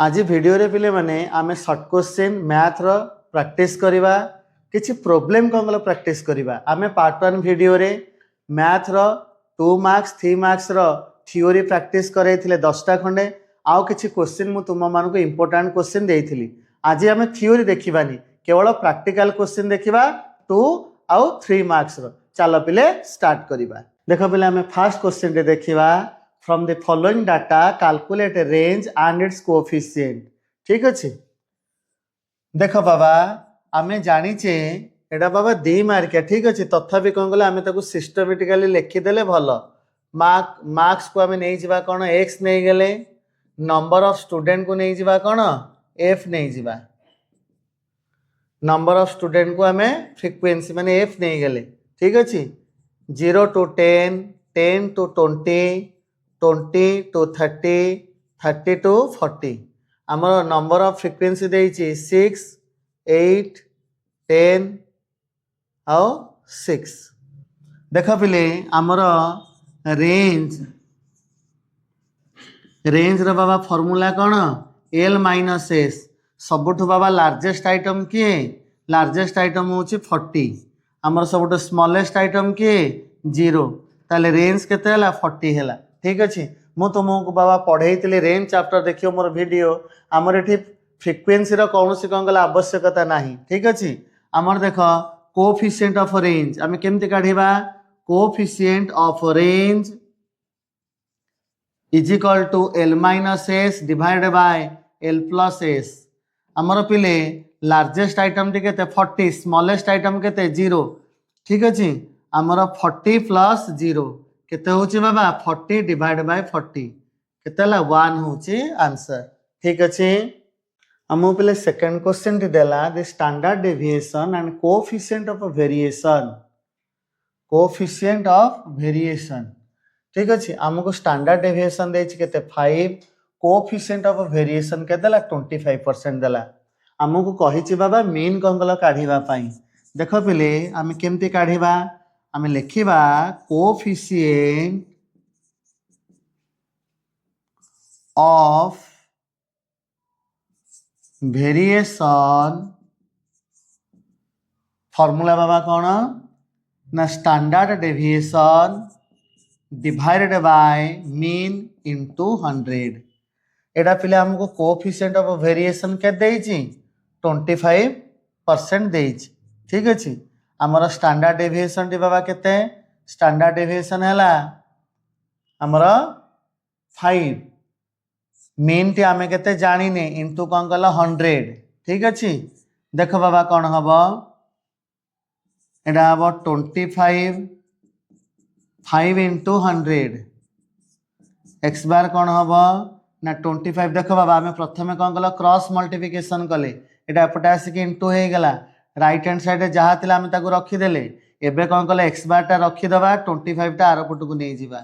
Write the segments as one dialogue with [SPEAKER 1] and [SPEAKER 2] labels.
[SPEAKER 1] आज वीडियो रे पिले माने आमे शॉर्ट क्वेश्चन मैथ रो प्रैक्टिस करिबा किछि प्रॉब्लम कंगल प्रैक्टिस करिबा। आमे पार्ट 1 वीडियो रे मैथ रो 2 मार्क्स 3 मार्क्स रो थ्योरी प्रैक्टिस करैथिले 10टा खंडे आउ किछि क्वेश्चन मु तुम मानको इंपोर्टेंट क्वेश्चन देइथिली। आज आमे थ्योरी देखिबानी केवल प्रैक्टिकल क्वेश्चन देखिबा 2 आउ 3 मार्क्स रो। चलो पिले स्टार्ट करिबा। देखो पिले आमे फर्स्ट क्वेश्चन रे देखिबा from the following data calculate a range and its coefficient। ठीक अच्छे देखो बाबा आमे जानिचे एडा बाबा 2 मार्क ठीक अच्छे तथापि कौन गले आमे ताकू सिस्टमेटिकली लिखिदेले भल। मार्क्स को आमे नहीं जिबा कौन x नहीं गले नंबर ऑफ स्टूडेंट को नहीं जिबा कौन f नहीं जिबा नंबर ऑफ स्टूडेंट को आमे फ्रीक्वेंसी माने f नहीं गले। ठीक अच्छे 0 to 10 10 to 20 20 to 30 30 to 40 आमर नंबर ऑफ फ्रीक्वेंसी देइछि 6 8 10 और 6। देख पिले आमर रेंज रो बाबा फॉर्मूला कौन एल माइनस एस सबुठ बाबा लार्जेस्ट आइटम किए लार्जेस्ट आइटम होछि 40 आमर सबुठ स्मॉलेस्ट आइटम किए 0 ताले रेंज केते हला 40 हला। ठीक अच्छे मु तुमको बाबा पढ़े रेंज चैप्टर देखियो मोर वीडियो आमर एठी फ्रीक्वेंसी रो कौनसी कंगल आवश्यकता नाही। ठीक अच्छे आमर देख कोएफिशिएंट ऑफ रेंज आमे केमति काढिबा coefficient of range is equal to L minus S divided by L plus S. आमर पिले लार्जेस्ट आइटम टी केते 40 स्मॉलेस्ट आइटम केते 0। ठीक अच्छे आमर 40 प्लस 0 केते होची बाबा 40 डिवाइड बाय 40 केते ला 1 होची आंसर। ठीक अछि हमो पहले सेकंड क्वेश्चन टी देला the standard deviation and coefficient of variation. ठीक अछि हमको स्टैंडर्ड डेविएशन देछि केते 5 कोएफिशिएंट ऑफ वेरिएशन केते ला 25% देला। हमको कहिछि बाबा मीन कंगल काढिबा पई देखो पहले हम केमति काढिबा आमे लिखिबा कोएफिशिएंट ऑफ वेरिएशन फॉर्मूला बाबा कौन ना standard deviation divided by mean into 100। एडा पिले हमको कोएफिशिएंट ऑफ वेरिएशन के देइछि 25% देइछि। ठीक अछि आमर स्टैंडर्ड डेविएशन टी बाबा केते स्टैंडर्ड डेविएशन हैला आमर 5 मीन टी आमे केते जानिने इनटू कोन कला 100। ठीक अछि देखो बाबा कोन हबो एडा हबो 25 5 into 100 एक्स बार कौन हम ना 25 देख बाबा आम प्रथम कौन कल क्रॉस मल्टिप्लिकेशन कले एटा एपटे आसिक इंटू हो गला राइट हैंड साइड जहाँ थी आम रखीदे एबे कौन कले एक्स बार टा रखीदबा 25 टा आर पटू नहीं जावा।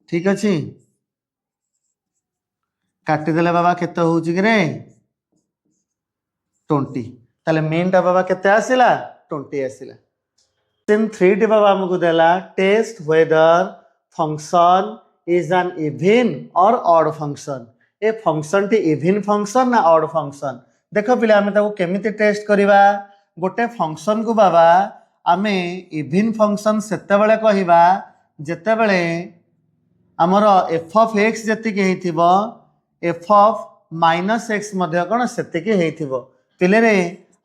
[SPEAKER 1] ठीक अच्छे काटिदेले बाबा केते होउची कि रे 20 ताले मेन टा बाबा केते आसिला 20 आसिला। 3 टी बाबा हमको देला test whether function is an even or odd function. ए फंक्शन टी इवन फंक्शन ना ऑड फंक्शन देखो पिले आमे ताको केमिति टेस्ट करिबा गोटे फंक्शन को बाबा आमे इवन फंक्शन सेते बेले कहिबा जेते बेले हमर एफ ऑफ एक्स जति के हेतिबो एफ ऑफ माइनस एक्स मध्ये कोन सेते के हेतिबो। पिले रे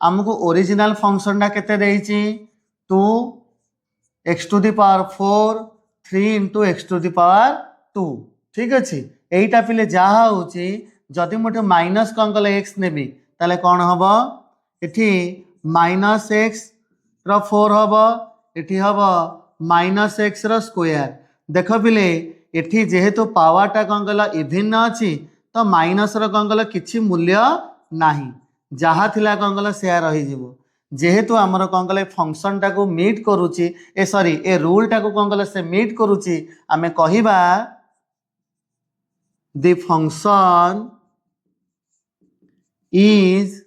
[SPEAKER 1] हमको ओरिजिनल फंक्शन टा केते देइची 2 x to the power 4 3 into x to the power 2। ठीक अच्छे यहीटा पिले जहाँ होची जदि मुझे माइनस कौन कले एक्स नेबी ताले कौन हम इठी माइनस एक्स रो 4 हम इठी हम माइनस एक्स रो स्क्वायर। देख पिले इठी जेहेतु पावर टा कौन कला इभिन्न अच्छी तो माइनस रो कौन कला किछि मूल्य नाही जहाँ थिला कौन कला से रही जीवो जेहेतु आमर कौन कले फंक्शन टाको मीट करुची ए सॉरी ए रूल टाको कौन कले से मीट करुची आमे कहिबा the function is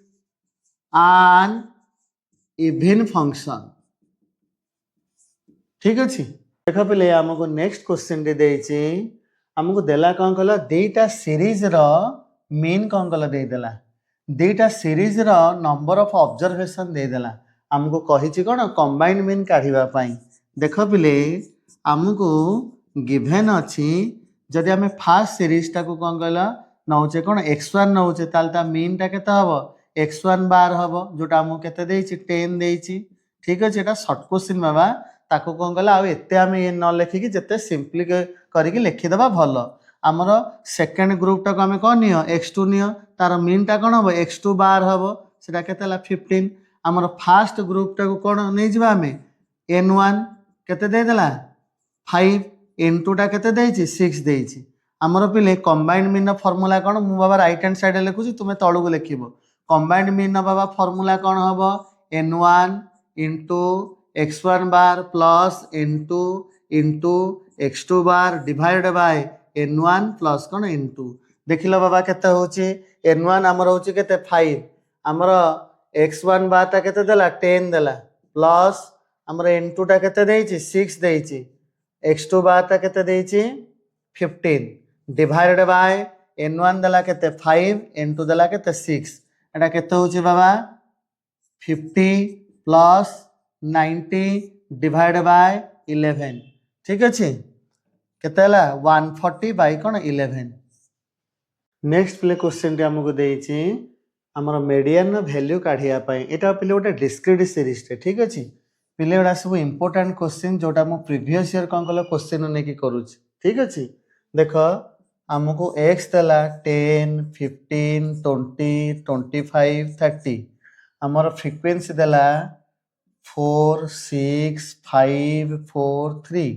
[SPEAKER 1] an even function. ठीक अच्छे देख पिले हमको नेक्स्ट क्वेश्चन टी देइछि हमको देला कौन कला दुईटा सीरीज रो मीन कौन कला देदेला दुईटा सीरीज रो नंबर ऑफ ऑब्जर्वेशन देदेला आमको कही कौन कंबाइंड मीन काढ़ा देख पिले आमको गिभेन अच्छी जदि आम फास्ट सीरीज टाक कौन कहला नौचे कौन x1 नौचे ताल मीन टा केते हबो x1 बार हबो जोटा आमको केते देछि 10 देछि ठीक अछि एटा शॉर्ट क्वेश्चन बाबा ताको कौन कहला आ एते आम ये न लिखिकी जते सिंपली करिकी लिखिदेबा भल आमर सेकेंड ग्रुप टाक आम कौन नियो x2 नियो तार मीन टा कौन हबो x2 बार हबो सेटा केते हला 15 आमर फास्ट ग्रुप टाक कौन नै जिबा आमे n1 केते दे देला 5 n2 टा केते देछि 6 देछि आमर पिले कंबाइंड मीन फॉर्मूला कौन मु बाबा राइट हैंड साइड लिखुची तुमे तळु को लिखिबो कंबाइंड मीन बाबा फॉर्मूला कौन हबो n1 into x1 bar plus n2 into x2 bar divide by n1 plus कौन n2 देखिलो बाबा केते होची n1 आमर होची केते 5 आमर x1 बार ता केते देला 10 देला प्लस आमर n2 टा केते देछि 6 देछि x2 बार ता केते देछि 15 डिवाइडेड बाय n1 देला केते 5 n2 देला केते 6 एटा केते होची बाबा 50 प्लस 90 डिवाइड बाय 11 ठीक अछि केते हला 140 बाय कोन 11 नेक्स्ट प्ले क्वेश्चन टे हमको देछि हमर मीडियन वैल्यू काढिया पई एटा पिले गोटे डिस्क्रीट सीरीज टे ठीक अछि पिले एटा सब इंपोर्टेंट क्वेश्चन जोटा मो प्रीवियस ईयर कोन कल क्वेश्चन ने की करूछ ठीक अछि देखो हमको x देला 10 15 20 25 30 हमर फ्रीक्वेंसी देला 4 6 5 4 3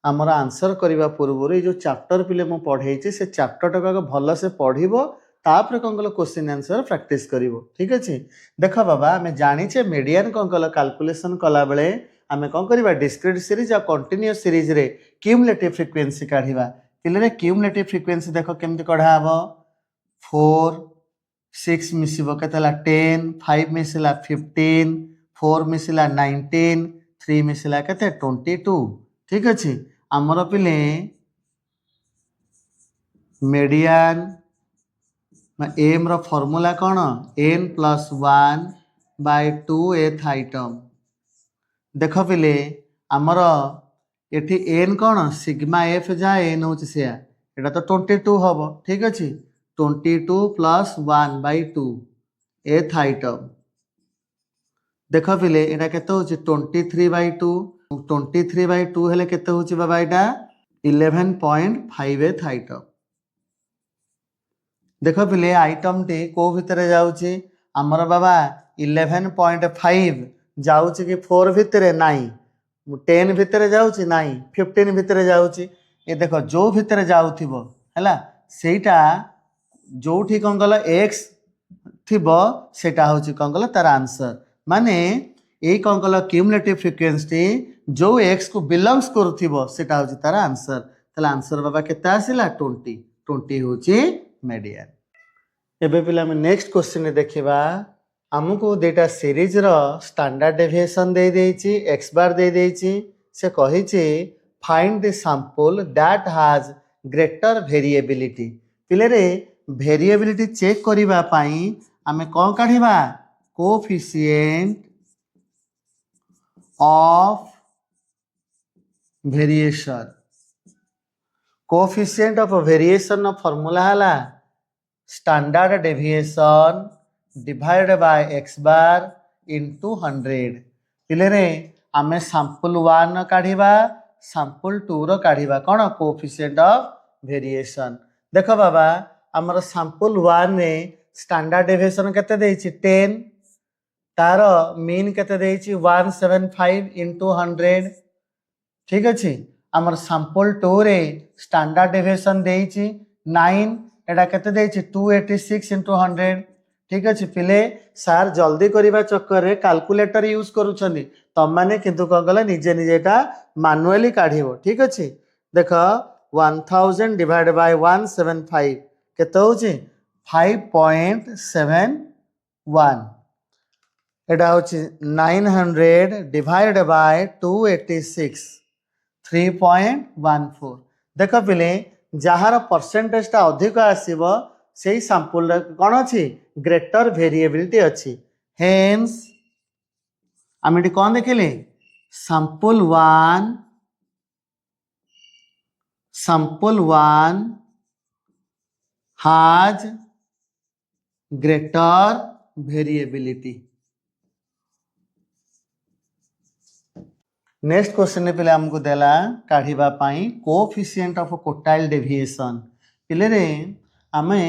[SPEAKER 1] हमर आंसर करबा पूर्व जो चैप्टर पिले मो पढ़े से चैप्टर टाक भल से पढ़िबो तापर कौन कल क्वेश्चन आंसर प्रैक्टिस करिवो ठीक अछि देख बाबा आम जानिचे मीडियन कौन कल कैलकुलेशन कला बेले आम कौन करबा डिस्क्रीट सीरीज और कंटीन्यूअस सीरीज रे क्यूमुलेटिव फ्रीक्वेंसी काढिबा पिले क्यूमुलेटिव फ्रीक्वेंसी देख केमती कढ़ा हबो 4 6 मिसिबो केतला 10 5 मिसिला 15 4 मिसिला 19 3 मिसिला केते 22 ठीक अछि हमर पिले मीडियन एम रो फॉर्मूला कौन n plus 1 by 2 th item देख पिले आमर एठी n कौन सिग्मा f जा n होची से एटा तो 22 हबो ठीक अछि 22 प्लस 1 बाय 2 एथ आइटम देख पिले एटा केते होची 23 बाय 2 23 बाय 2 हेले केते होची बाबा एटा 11.5 एथ आइटम देख पिले आइटम टी को भितरे जाउची हमर बाबा 11.5 जाउची कि 4 भितरे नाही 10 भितरे जाउची नाही 15 भितरे जाउची ए देखो जो भितरे जाउथिबो हैला सेटा जोठी कौन कल x थिबो सेटा होची कौन कल तार आंसर माने ए कौन कल क्यूमुलेटिव फ्रीक्वेंसी जो x को बिलोंग्स करथिबो सेटा होची तार आंसर तले आंसर बाबा केते आसिला 20 होची मीडियन एबे पिला में नेक्स्ट क्वेश्चन देखिबा हमको डेटा सीरीज रो स्टैंडर्ड डेविएशन दे देछि x बार दे देछि से कहिछि find the sample that has greater variability पिले रे वेरिएबिलिटी चेक करिबा पई हमें कोन काढिबा coefficient of variation coefficient of variation नो फार्मूला हला standard deviation divide by x bar into 100 पिले रे आमे सैंपल 1 काढिबा सैंपल 2 रो काढिबा कोन कोएफिशिएंट ऑफ वेरिएशन देखो बाबा हमर सैंपल 1 ने स्टैंडर्ड डेविएशन केते देछि 10 तार मीन केते देछि 175 इंटू 100 ठीक अछि हमर सैंपल 2 रे स्टैंडर्ड डेविएशन देछि 9 एटा केते देछि 286 इंटू 100 ठीक अछि पिले सार जल्दी करिबा चक्कर रे कैलकुलेटर यूज करूछनी तम माने किंतु कगला निजे निजे एटा मैनुअली काढिबो ठीक अछि देखो 1000 डिवाइड बाय 175 केते होछि 5.71 एटा होछि 900 डिवाइड बाय 286 3.14 देखो पिले जहार परसेंटेज टा अधिक आसीबो सेही सैंपल कौन अच्छी ग्रेटर वेरिएबिलिटी अच्छी हेन्स आम ये कौन देखिले sample 1 has greater variability. Next question पे आमको देला काढ़िबा पाई कोएफिशिएंट ऑफ कोटाइल डेविएशन पिले रे आमे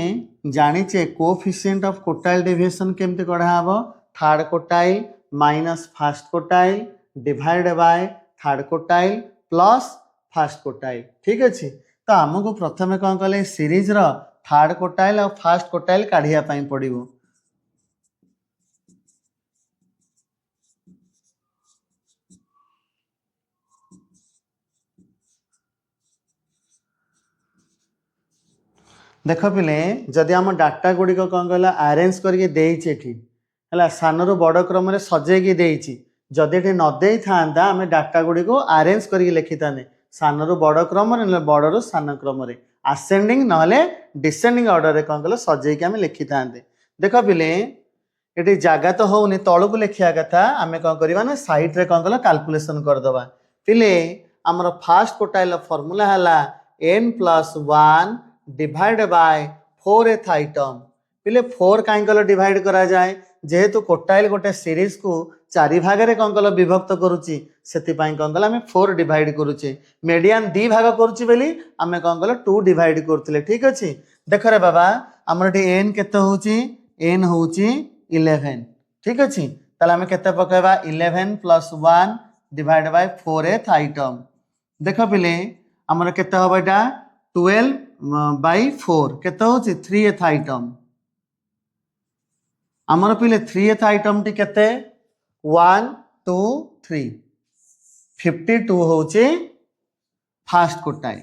[SPEAKER 1] जानिचे कोएफिशिएंट ऑफ कोटाइल डेविएशन केमते कढा हबो third quartile minus first quartile divide by third quartile plus first quartile ठीक अच्छे तो आमको प्रथमे कौन कले सीरीज रो थर्ड कोटाइल और फर्स्ट कोटाइल काढ़िया पाई पड़िबो देख पिले जदि आम डाटा गुड़िक कौन कहला आरेंज करके देइछे एठी हला सानरू बड़ क्रम रे सजेकी देइछि जदि एठी न देई थांदा आमे डाटा गुड़िक आरेंज करके लिखि थाने सानरू बड़ क्रम रे बड़रू सान क्रम रे आसेंडिंग नहले डिसेंडिंग ऑर्डर रे कौन कहला सजेकी आमे लिखि थांदे देख पिले एठी जागा तो होउनी तळकु लिखिया कथा आमे कौन करबा ना साइड रे कौन कहला कैलकुलेशन कर दबा पिले हमर फर्स्ट कोटाइल फार्मूला हला n+1 divide by 4th item पिले 4 कहीं कल डिवाइड करा जाए जेहेतु कोटाइल गोटे सीरीज को चारि भाग रे कौन कल विभक्त करुची सेतिपाई कौन कल आमे 4 डिवाइड करुचे मीडियन 2 भाग करुची बेली आमे कौन कल 2 डिवाइड करथिले ठीक अछि देख रे बाबा हमर एठी n केते होउची n होउची 11 ठीक अछि ताले आमे केते पकेबा 11 + 1 डिवाइड बाय 4th आइटम देख पिले हमर केते होबा एटा 12/4 केते होची 3th आइटम हमर पिले 3th आइटम टी केते 1 2 3 52 होची फर्स्ट कोटाइल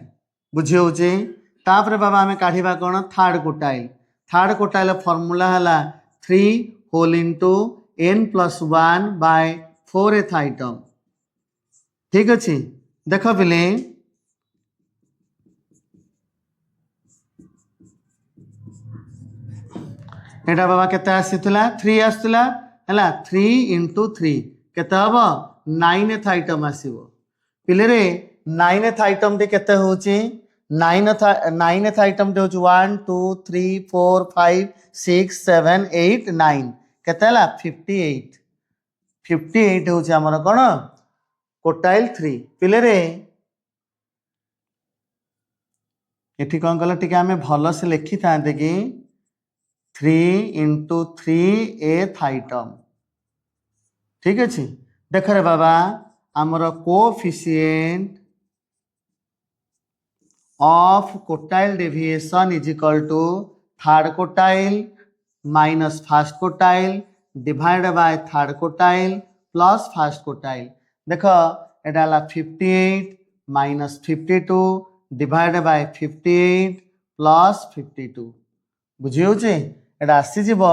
[SPEAKER 1] बुझी होची तापर बाबा हमें काढिबा कोन थर्ड कोटाइल फार्मूला हला 3 whole into n+1 bye 4th item ठीक अछि देख पिले एटा बाबा केते आसीतला 3 आसीतला हला 3 × 3 केते हबो 9th आइटम आसीबो पिले रे 9th आइटम टी केते होची 9th आइटम टी होची 1 2 3 4 5 6 7 8 9 केते हला 58 होची हमर कोन कोटाइल 3 पिले रे एठी कोन कला टिके हमें भलो से लिखि थांते कि 3 × 3th आइटम ठीक अछि देख रे बाबा हमर coefficient of quartile deviation is equal to third quartile minus first quartile divide by third quartile plus first quartile देख एटा हला 58 माइनस 52 डिवाइड बाय 58 प्लस 52 बुझी होचे एटा आसी जीवो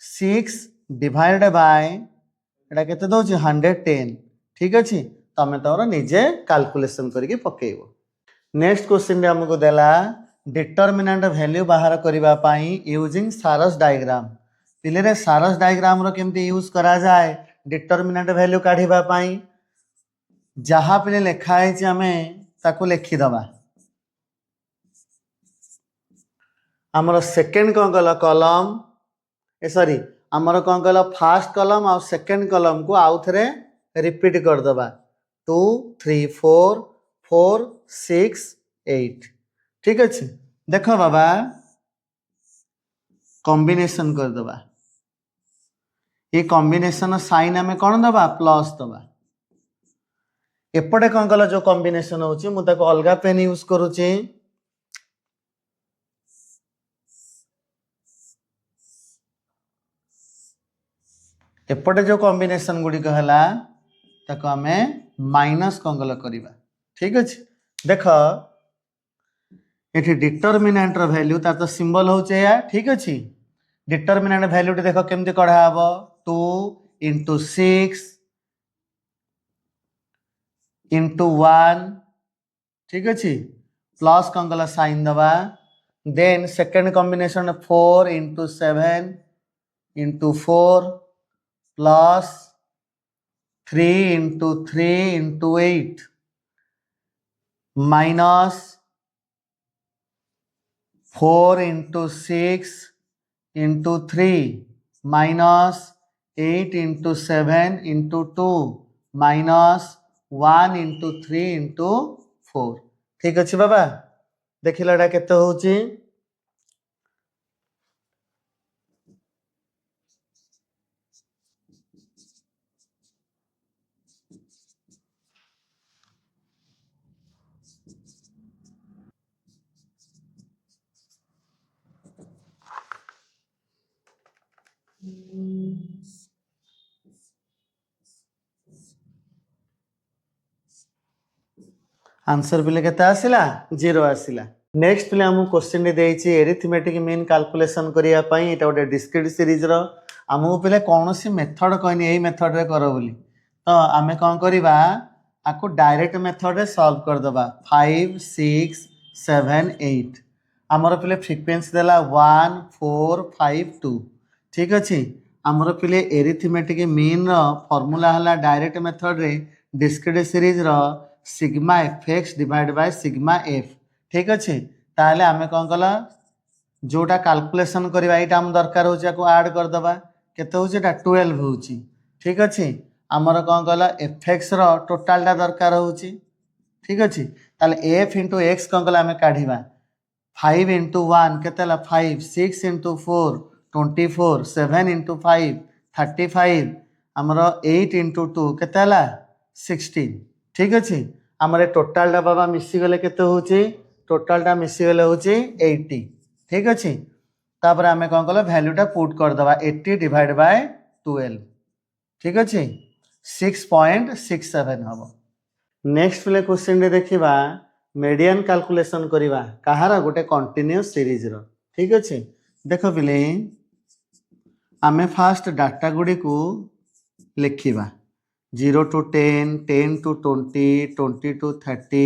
[SPEAKER 1] 6 डिवाइड बाय एटा केते दोची 110 ठीक अछि तमे तोर निजे कैलकुलेशन करके पकेइबो नेक्स्ट क्वेश्चन रे हमको देला डिटरमिनेंट वैल्यू बाहर करबा पाई यूजिंग सारस डायग्राम पिले रे सारस डायग्राम रो केमती यूज करा जाए डिटरमिनेंट वैल्यू काढिबा पाई जहा पिले लिखा है जे हमें ताको लिखि दबा हमर सेकंड कौन कल कॉलम सॉरी हमर कौन कल फर्स्ट कॉलम और सेकंड कॉलम को आउ थरे रिपीट कर दबा 2 3 4 4 6 8 ठीक अछि देखो बाबा कॉम्बिनेशन कर दबा ये कॉम्बिनेशन साइन हमें कौन दबा प्लस दबा एपटे कौन कल जो कॉम्बिनेशन होची मु ताको अलगा पेन यूज करूची एपटे जो कॉम्बिनेशन गुडी कहला ताको हमें माइनस कंगल करिबा ठीक अछि देख एठी डिटरमिनेंट रो वैल्यू तार तो सिंबल होचे या ठीक अछि डिटरमिनेंट वैल्यू टी देखो केमती कढा हबो 2 × 6 × 1 ठीक अछि प्लस कंगल साइन दबा Then second combination 4 into 7 into 4 plus 3 into 3 into 8 minus 4 into 6 into 3 minus 8 into 7 into 2 minus 1 into 3 into 4 ठीक अच्छे बाबा देखिला एटा केते होची आंसर पिले केते आसिला 0 आसिला नेक्स्ट पिले हमु क्वेश्चन दे देइछि एरिथमेटिक मीन कैलकुलेशन करिया पई एटा ओटे डिस्क्रीट सीरीज रो हमु पिले कोनोसी मेथड कहनी एई मेथड रे करो बोली तो आमे कोन करिबा आको डायरेक्ट मेथड रे सॉल्व कर दबा 5 6 7 8 हमर पिले फ्रीक्वेंसी देला 1 4 5 2 ठीक अछि हमर पिले एरिथमेटिक मीन रो फार्मूला हला डायरेक्ट मेथड रे डिस्क्रीट सीरीज रो sigma fx divide by sigma f ठीक अच्छे ताहले आमे कौन कला जोटा कैलकुलेशन करबा एटा हम दरकार होची को ऐड कर दबा केते होची एटा 12 होची ठीक अच्छे हमर कौन कला fx रो टोटल टा दरकार होची ठीक अच्छे ताहले f * x कौन कला आमे काढिबा 5 * 1 केतेला 5 6 * 4 24 7 * 5 35 हमर 8 * 2 केतेला 16 ठीक अच्छे हमर टोटल टा बाबा मिसी गले केते होची टोटल टा मिसी गले होची 80 ठीक अच्छे तापर आमे कोन कला वैल्यू टा पुट कर दबा 80 डिवाइड बाय 12 ठीक अच्छे 6.67 हबो नेक्स्ट प्ले क्वेश्चन रे देखिबा मीडियन कैलकुलेशन करिबा कहारा गोटे कंटीन्यूअस सीरीज रो ठीक अच्छे देखो पिले आमे फास्ट डाटा गुडी को लिखिबा 0 to 10 10 to 20 20 to 30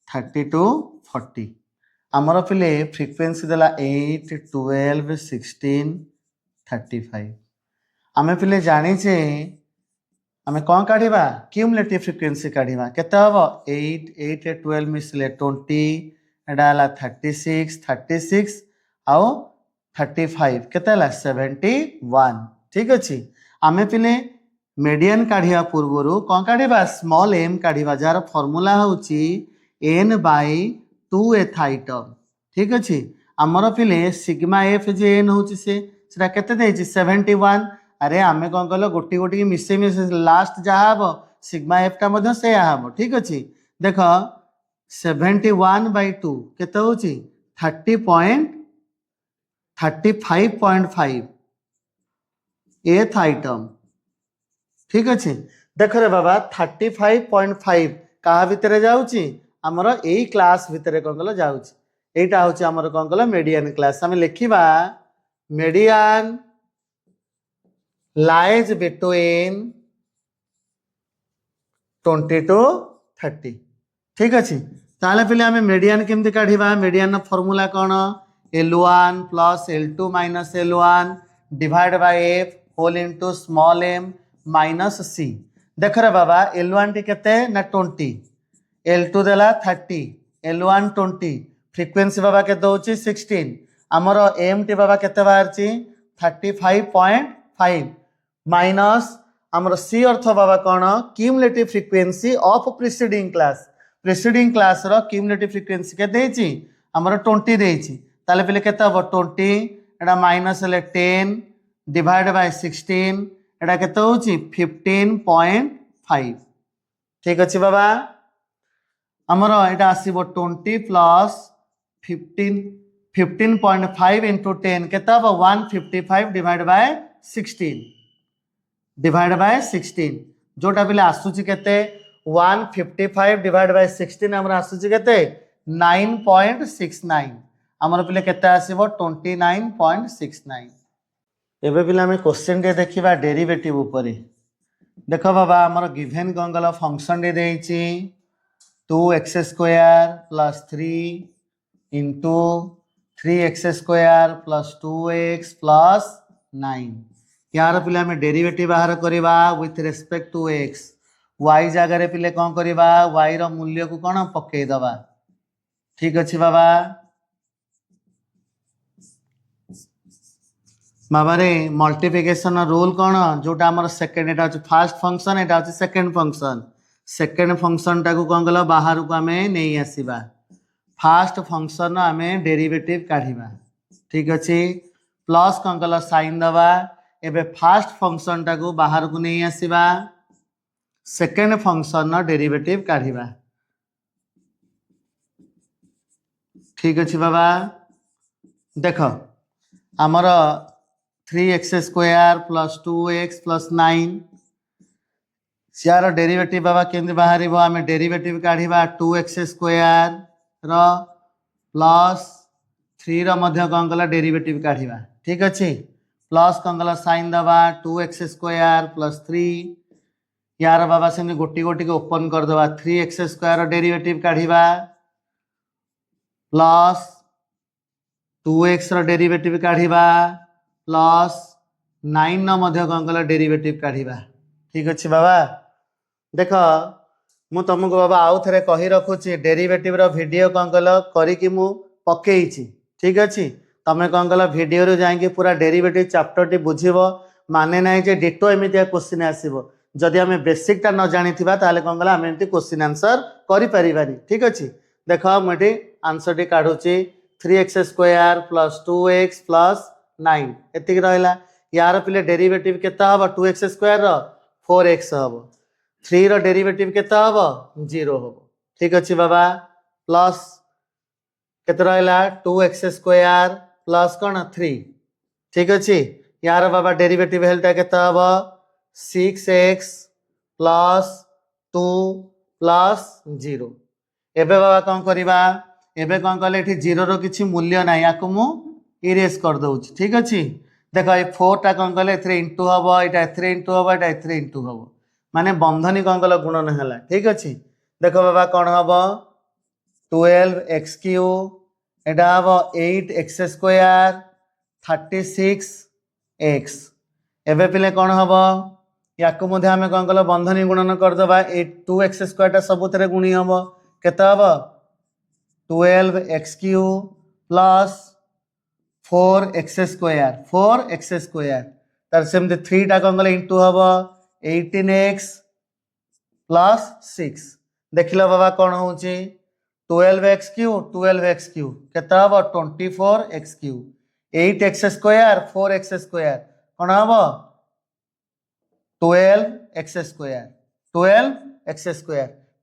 [SPEAKER 1] 30 to 40 आमर पिले फ्रीक्वेंसी देला 8 12 16 35 आमे पिले जानी छे आमे कौन काढिबा क्यूमुलेटिव फ्रीक्वेंसी काढिबा केते हबो 8 8 12 मिसले 20 एडा हला 36 36 आउ 35 केते हला 71 ठीक अछि आमे पिले मीडियन काढ़िया पूर्वर कौन काढ़ा स्मॉल m काढ़ा जार फॉर्मूला होची n बाय 2th आइटम ठीक अच्छे आमर पिले सिग्मा f जे n होची से केते देछि 71 अरे आमे कौन कल गोटी गोटी मिसे मिसे लास्ट जहाँ हबो सिग्मा f टा मध्य से हबो ठीक अच्छे देख 71/2 केते होची 35.5 एथ आइटम ठीक अच्छे देख रे बाबा 35.5 कहा भितर जाऊँगी आमर यही क्लास भितर कौन कल जाऊँगी एटा हूँ आमर कौन कल मीडियन क्लास आम लिखा मीडियन लाइज बिटवीन 20 to 30 ठीक अच्छे ताले पिले आम मीडियन केमती काढ़ा मीडियन फॉर्मूला कौन L1 plus L2 minus L1 divide by f whole into small m minus c देख रे बाबा L1 टी केते ना 20 L2 देला 30 L1 20 फ्रीक्वेंसी बाबा केते होची 16 हमर m टी बाबा केते बाहरची 35.5 माइनस हमर c अर्थ बाबा कोन cumulative frequency of preceding class रो क्यूमुलेटिव फ्रीक्वेंसी के देची हमर 20 देची ताले पहले केते हबो 20 एटा माइनस ले 10 डिवाइड बाय 16 एटा केते होची 15.5 ठीक अछि बाबा हमर एटा आसीबो 20 प्लस 15.5 into 10 केते हबो 155 डिवाइड बाय 16 जोटा पिले आसुची केते 155 डिवाइड बाय 16 हमरा आसुची केते 9.69 हमर पिले केते आसीबो 29.69 एबे पिले हमें क्वेश्चन दे देखिबा डेरिवेटिव ऊपर देखो बाबा हमर गिवन गंगल फंक्शन दे देछि 2x² + 3 into 3x square plus 2x plus 9 यार पिले आम डेरिवेटिव बाहर करवा with respect to x y जगार पिले कौन करवा y रो मूल्य को कौन पकईदबा ठीक अच्छे बाबा बाबा रे मल्टीप्लिकेशन रूल कौन जोटा आम सेकेंड एटा हूँ फास्ट फंक्शन एटा हूँ सेकेंड फंक्शन टाक कौन कल बाहर को आम नहीं आसवा फास्ट फंक्शन आम डेरिवेटिव काढ़ा ठीक अच्छे प्लस कौन कल साइन दबा एबे फास्ट फंक्शन टाक बाहर को नहीं आसवा सेकेंड फंक्शन डेरिवेटिव काढ़ा ठीक अच्छे बाबा देख आमर 3x square plus 2x plus 9 यार डेरिवेटिव बाबा केमती बाहर आम डेरिवेटिव काढ़ा 2x स्क्वायर रो प्लस 3 रो मध्य कौन कला डेरिवेटिव काढ़ा ठीक अच्छे प्लस कौन कला साइन दबा 2x स्क्वायर प्लस 3 यार बाबा से गोटी गोटी के ओपन करदे 3x स्क्वायर डेरिवेटिव काढ़ा प्लस 2x रो डेरिवेटिव काढ़ा प्लस 9 नो मध्य कौन कला डेरिवेटिव काढ़ा ठीक अच्छे बाबा देख मु तुमको बाबा आउ थे कही रखुची डेरिवेटिव रो वीडियो कौन कल करी मु पकईची ठीक अच्छे तुम कौन कल वीडियो रू जाइए पूरा डेरिवेटिव चैप्टर टी बुझब माने ना जे डिटो एमती क्वेश्चन आसो जदि आम बेसिकटा न जानी ताले कौन कल आम एमती क्वेश्चन आंसर करें ठीक अच्छे देख मुझे आंसर टी काढ़ुची 3x square plus 2x plus 9 एति रहा यार पिले डेरिवेटिव केता हम 2x स्क्वायर 4x हम 3 रो डेरिवेटिव केता हम 0 हम ठीक अच्छे बाबा प्लस केते रहा 2x स्क्वायर प्लस कौन 3 ठीक अच्छे यार बाबा डेरिवेटिव हेल्टा केता हम 6x प्लस 2 प्लस 0 एबे बाबा कौन करवा एबे कौन कले ये 0 रो किसी मूल्य ना या मु इरेज कर दूँ ठीक अच्छे देख ये 4 टा कौन कले इंटू हम यहाँ 3 इंटू हम यहाँ 3 इंटू हम माने बंधनी कौन कल गुणन है ठीक अच्छे देख बाबा कौन हम 12x क्यूब एटा हम 8x स्क्वायर 36x एबे पिले कौन हम या आम कौन कल बंधनी गुणन करदे 2x स्क्वायर टा सबुथ गुणी हम केता हम 12x cube plus 4x square तार सेमती 3 टा कौन कल इंटू हम 18x प्लस 6 देख लो बाबा कौन हो 12x क्यूब केता हम 24x cube 8x square 4x square कौन हम 12x स्क्वायर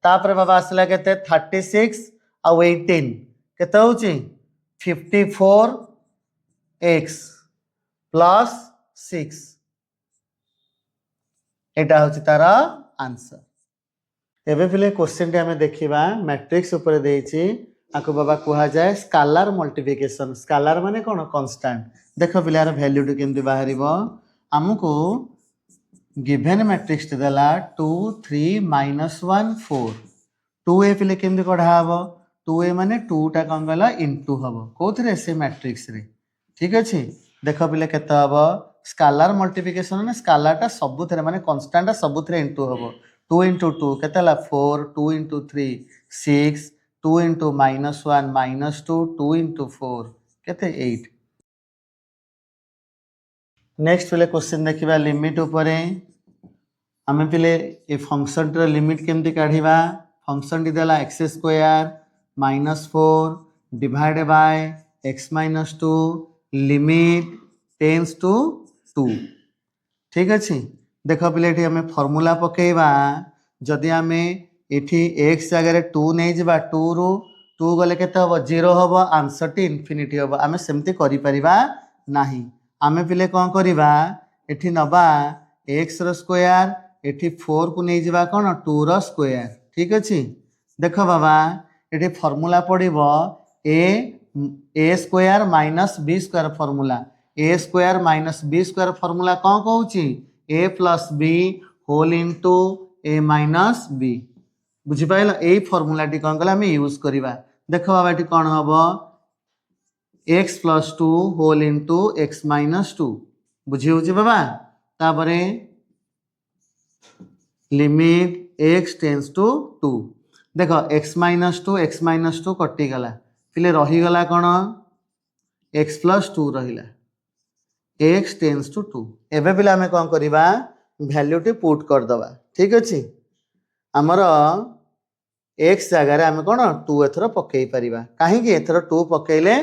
[SPEAKER 1] तापर बाबा आसला केते 36 आउ 18 केते होची 54x प्लस 6 एटा होची तार आंसर एबे पिले क्वेश्चन टी हमें देखिबा मैट्रिक्स ऊपर देइची आको बाबा कहा जाए स्केलर मल्टीप्लिकेशन स्केलर माने कोन कांस्टेंट देखो पिले यार वैल्यू टी केमती बाहरिबो हमको गिवन मैट्रिक्स देला 2 3 -1 4 2a पिले केमती कढ़ा हम 2a माने 2 टा कौन गला इंटू हम कौन से मैट्रिक्स रे ठीक अच्छे देख पिले केते हम स्केलर मल्टीप्लिकेशन ने स्केलर टा सबुथरे माने कांस्टेंट सबुथरे इंटू हम 2 इंटू 2 केते 4 2 इंटू 3 6 2 इंटू -1 -2 2 इंटू 4 केते 8 नेक्स्ट पिले क्वेश्चन देखिबा लिमिट ऊपर आम पिले ये फंक्शन टर लिमिट केमती काढ़ा फंक्शन टी देला x square -4 divide by x -2 limit tends to 2 ठीक अच्छे देख पिले ये आम फॉर्मूला पकेबा जदि आम ये x जगह 2 नहीं जा 2 रु 2 गले केते हम 0 हम आंसर टी इनफिनिटी हम आम सेमती करिपरिबा नाही आम पिले कौन करवा ये नबा x रो स्क्वायर ये 4 को नहीं जा कौन 2 रो स्क्वायर ठीक अच्छे देख बाबा ये फॉर्मूला पड़ो A square minus B square formula A square minus B square formula कौन कहूँ A plus B whole into A minus B बुझिपाल यही फॉर्मूला टी कौन कला यूज करवा देख बाबा ये कौन हम x plus 2 whole into x minus 2 बुझी होची बाबा तापरे लिमिट x टेंस टू 2 देख x माइनस 2 कटिगला पिले रहीगला कौन x प्लस 2 रहिला x टेंस टू 2 एबे पिले आमे कौन करिबा वैल्यू टी पुट कर दबा ठीक अछि हमर x जगह आमे कौन 2 एथर पकई परिबा काहे कि एथर 2 पकईले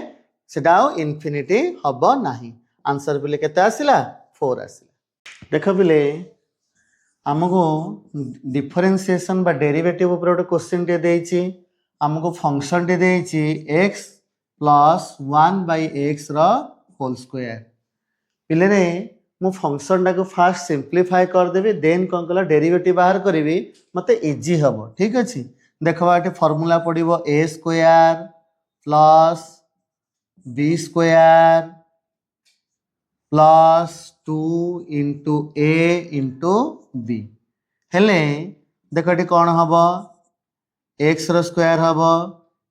[SPEAKER 1] सेटा इनफिनिटी हबो नाही आंसर पिले केते आसिला 4 आसिला देख पिले आमको डिफरेंशिएशन बा डेरिवेटिव ऊपर गोटे क्वेश्चन टे देछि आमको फंक्शन टे देछि x प्लस 1 बाय x रो होल स्क्वायर पिले रे मु फंक्शन टाको फास्ट सिंप्लीफाई कर देबी देन कोन कला डेरिवेटिव बाहर करबी मते इजी हबो ठीक अछि देखबा एटे फार्मूला पडिबो a square plus b square plus 2 into a into b हेले देख ये कौन हम एक्स रो स्क्वायर हम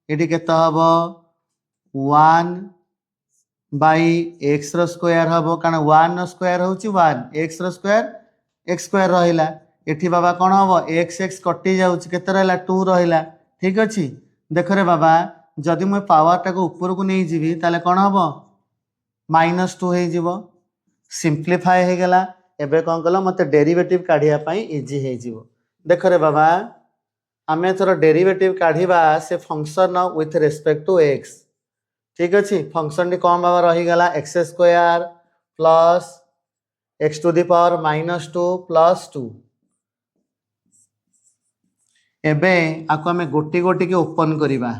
[SPEAKER 1] ये केते हम 1 बाई एक्स रो स्क्वायर हम कारण 1 रो स्क्वायर होची 1 एक्स रो स्क्वायर एक्स स्क्वायर रहिला एठी बाबा कौन हम एक्स एक्स कटि जाउची केते रहला 2 रहिला ठीक अछि देख रे बाबा जदि मैं पावर टाको ऊपर को नहीं जीवी ताले कौन हम -2 हे जीवो सिंप्लीफाई हे गेला एबे कौन कल मत डेरिवेटिव काढ़िया पाई इजी हे जीवो देख रे बाबा आमे थोर डेरिवेटिव काढ़िबा से function with respect to x ठीक अछि फंक्शन टी कौन बाबा रही गला x square plus x to the power -2 plus 2 एबे आको आमे गोटी गोटी के ओपन करिबा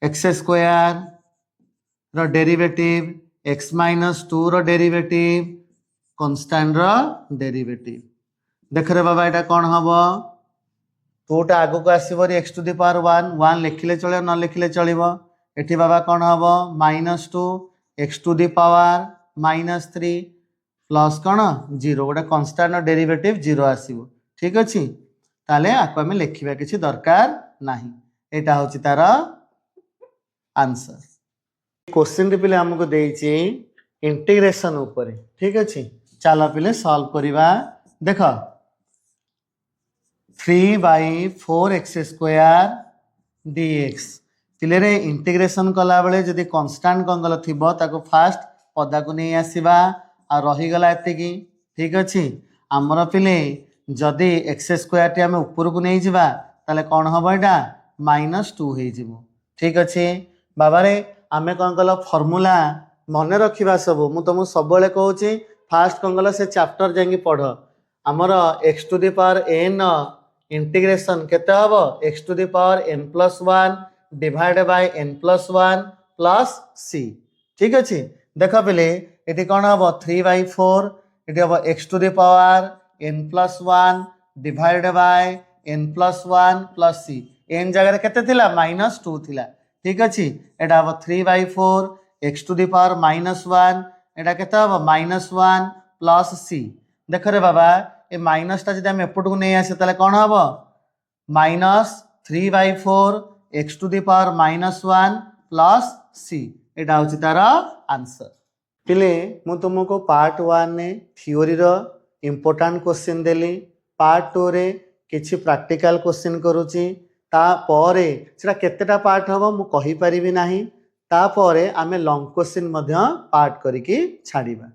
[SPEAKER 1] x square rho derivative x minus 2 रो डेरिवेटिव कांस्टेंट रो डेरिवेटिव देख रे बाबा एटा कौन हबो 2 टा आगो को आसीबो रे x टू द पावर 1 1 लिखिले चले न लिखिले चलिबो एठी बाबा कौन हबो -2 x to the power -3 plus कौन 0 गोटे कांस्टेंट डेरिवेटिव 0 आसीबो ठीक अछि ताले आको हमें लिखिबा किछि दरकार नाही एटा होछि तार आंसर क्वेश्चन रे पिले हमको देछि इंटीग्रेशन ऊपर ठीक अछि चलो पिले सॉल्व करिबा देखो 3/4x स्क्वायर dx पिले रे इंटीग्रेशन कला बेले जदि कांस्टेंट कंगल थिबो ताको फास्ट पदा को नहीं आसीबा आ रही गला एते की ठीक अछि हमर पिले जदि x स्क्वायर टी हम ऊपर को नहीं जिबा ताले कोन हबो एटा -2 हे जिवो ठीक अछि बाबा रे आमे कोन कल फार्मूला मने रखिबा सब मु तुम सब बेले कहूची फास्ट कोन कल से चैप्टर जांगी पढ़ हमर x to the power n integration केते हबो x to the power n plus 1 divided by n plus 1 plus c ठीक अछि देखा पहले एटी कोन हबो 3/4 एटी हबो x to the power n plus 1 divided by n plus 1 plus c n जगह केते थिला -2 थिला ठीक अछि एटा हबो 3/4 x टू द पावर -1 एटा केते हबो -1 प्लस c देख रे बाबा ए माइनस ता जदि हम एपट को नहीं आसे ताले कोन हबो -3/4 x to the power -1 plus c एटा होछि तार आंसर पिले मु तुमको पार्ट 1 ने थ्योरी रो इंपोर्टेंट क्वेश्चन देली पार्ट 2 रे किछि प्रैक्टिकल क्वेश्चन करूची ता परे सेटा केतेटा पार्ट हबो मु कहि परिबि नाही ता परे आमे लॉन्ग क्वेश्चन मध्य पार्ट करिकि छाड़ीबा।